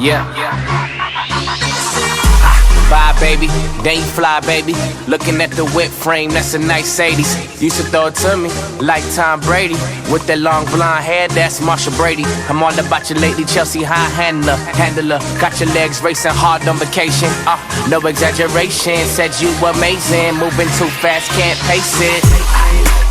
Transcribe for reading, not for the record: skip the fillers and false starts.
Yeah. Bye, baby. Then you fly, baby. Looking at the whip frame, that's a nice 80s. Used to throw it to me like Tom Brady. With that long blonde hair, that's Marsha Brady. I'm all about you lately, Chelsea high handler. Got your legs racing hard on vacation. No exaggeration, said you amazing. Moving too fast, can't pace it.